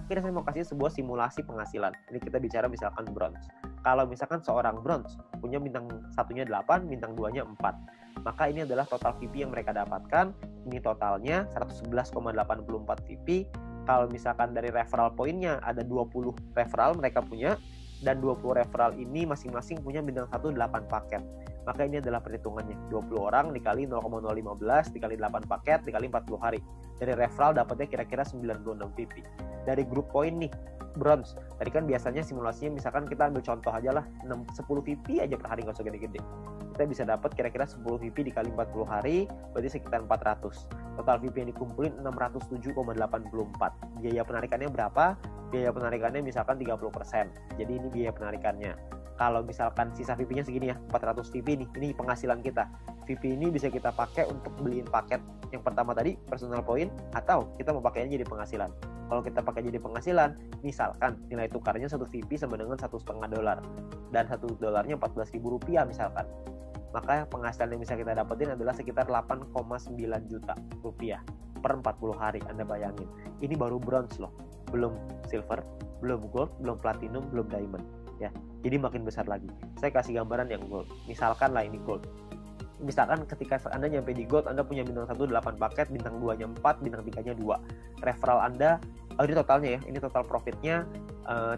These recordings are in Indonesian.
terakhir saya mau kasih sebuah simulasi penghasilan. Ini kita bicara misalkan bronze. Kalau misalkan seorang bronze punya bintang satunya 8, bintang 2-nya 4, maka ini adalah total VP yang mereka dapatkan. Ini totalnya 111,84 VP. Kalau misalkan dari referral poinnya ada 20 referral mereka punya, dan 20 referral ini masing-masing punya bintang 1 8 paket. Maka ini adalah perhitungannya, 20 orang dikali 0,015 dikali 8 paket dikali 40 hari. Dari referral dapatnya kira-kira 96 VP. Dari grup poin nih, bronze, tadi kan biasanya simulasinya misalkan kita ambil contoh aja lah, 10 VP aja per hari, nggak usah gede-gede. Kita bisa dapat kira-kira 10 VP dikali 40 hari, berarti sekitar 400. Total VP yang dikumpulin 607,84. Biaya penarikannya berapa? Biaya penarikannya misalkan 30%. Jadi ini biaya penarikannya. Kalau misalkan sisa VP-nya segini ya, 400 VP nih, ini penghasilan kita. VP ini bisa kita pakai untuk beliin paket yang pertama tadi, personal point, atau kita mau pakainya jadi penghasilan. Kalau kita pakai jadi penghasilan, misalkan nilai tukarnya 1 VP sama dengan $1,5, dan $1 14.000 rupiah misalkan. Maka penghasilan yang bisa kita dapetin adalah sekitar 8,9 juta rupiah per 40 hari. Anda bayangin, ini baru bronze loh, belum silver, belum gold, belum platinum, belum diamond ya. Jadi makin besar lagi. Saya kasih gambaran yang gold. Misalkan lah ini gold. Misalkan ketika Anda nyampe di gold, Anda punya bintang 1 8 paket, bintang 2-nya 4, bintang 3-nya 2. Referral Anda, ini totalnya ya, ini total profitnya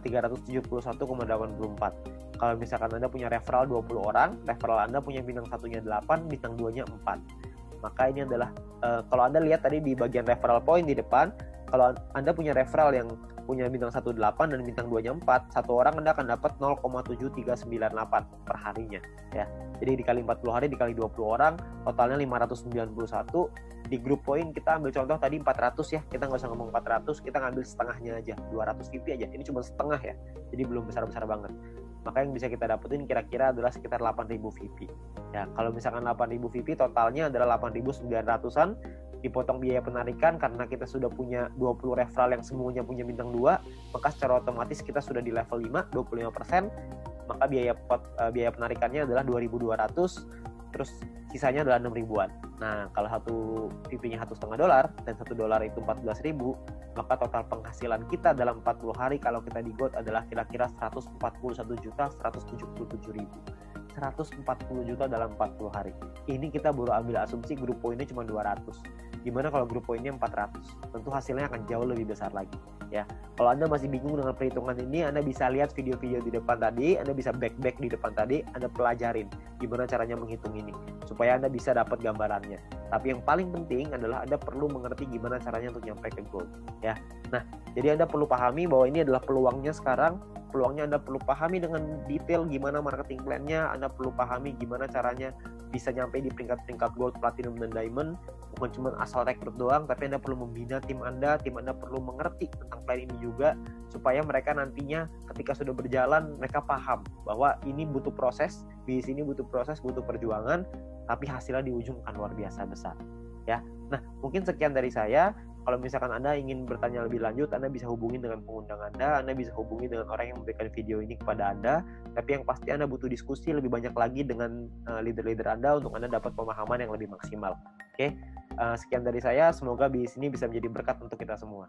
371,84. Kalau misalkan Anda punya referral 20 orang, referral Anda punya bintang 1-nya 8, bintang 2-nya 4. Maka ini adalah, kalau Anda lihat tadi di bagian referral point di depan, kalau Anda punya referral yang punya bintang 1 8 dan bintang 2-nya 4, satu orang Anda akan dapat 0,7398 per harinya ya. Jadi dikali 40 hari dikali 20 orang, totalnya 591. Di grup poin kita ambil contoh tadi 400 ya, kita nggak usah ngomong 400, kita ngambil setengahnya aja, 200 VP aja. Ini cuma setengah ya, jadi belum besar-besar banget. Maka yang bisa kita dapetin kira-kira adalah sekitar 8.000 VP. Ya, kalau misalkan 8.000 VP totalnya adalah 8.900-an, dipotong biaya penarikan karena kita sudah punya 20 referral yang semuanya punya bintang 2, maka secara otomatis kita sudah di level 5, 25%, maka biaya penarikannya adalah 2.200, terus sisanya adalah 6.000-an. Nah, kalau satu VP-nya $1,5 dan $1 itu 14.000, maka total penghasilan kita dalam 40 hari kalau kita di gold adalah kira-kira 141.177.000. 140 juta dalam 40 hari. Ini kita baru ambil asumsi grup poinnya cuma 200. Gimana kalau grup poinnya 400? Tentu hasilnya akan jauh lebih besar lagi ya. Kalau Anda masih bingung dengan perhitungan ini, Anda bisa lihat video-video di depan tadi, Anda bisa back di depan tadi, Anda pelajarin gimana caranya menghitung ini supaya Anda bisa dapat gambarannya. Tapi yang paling penting adalah Anda perlu mengerti gimana caranya untuk nyampe ke gold ya. Nah, jadi Anda perlu pahami bahwa ini adalah peluangnya sekarang. Peluangnya Anda perlu pahami dengan detail gimana marketing plan-nya, Anda perlu pahami gimana caranya bisa nyampe di peringkat-peringkat gold, platinum, dan diamond. Bukan cuma asal rekrut doang, tapi Anda perlu membina tim Anda perlu mengerti tentang plan ini juga, supaya mereka nantinya ketika sudah berjalan, mereka paham bahwa ini butuh proses, di sini butuh proses, butuh perjuangan, tapi hasilnya di ujung akan luar biasa besar. Ya, nah mungkin sekian dari saya. Kalau misalkan Anda ingin bertanya lebih lanjut, Anda bisa hubungi dengan pengundang Anda bisa hubungi dengan orang yang memberikan video ini kepada Anda. Tapi yang pasti Anda butuh diskusi lebih banyak lagi dengan leader-leader Anda untuk Anda dapat pemahaman yang lebih maksimal. Oke, sekian dari saya. Semoga bisnis ini bisa menjadi berkat untuk kita semua.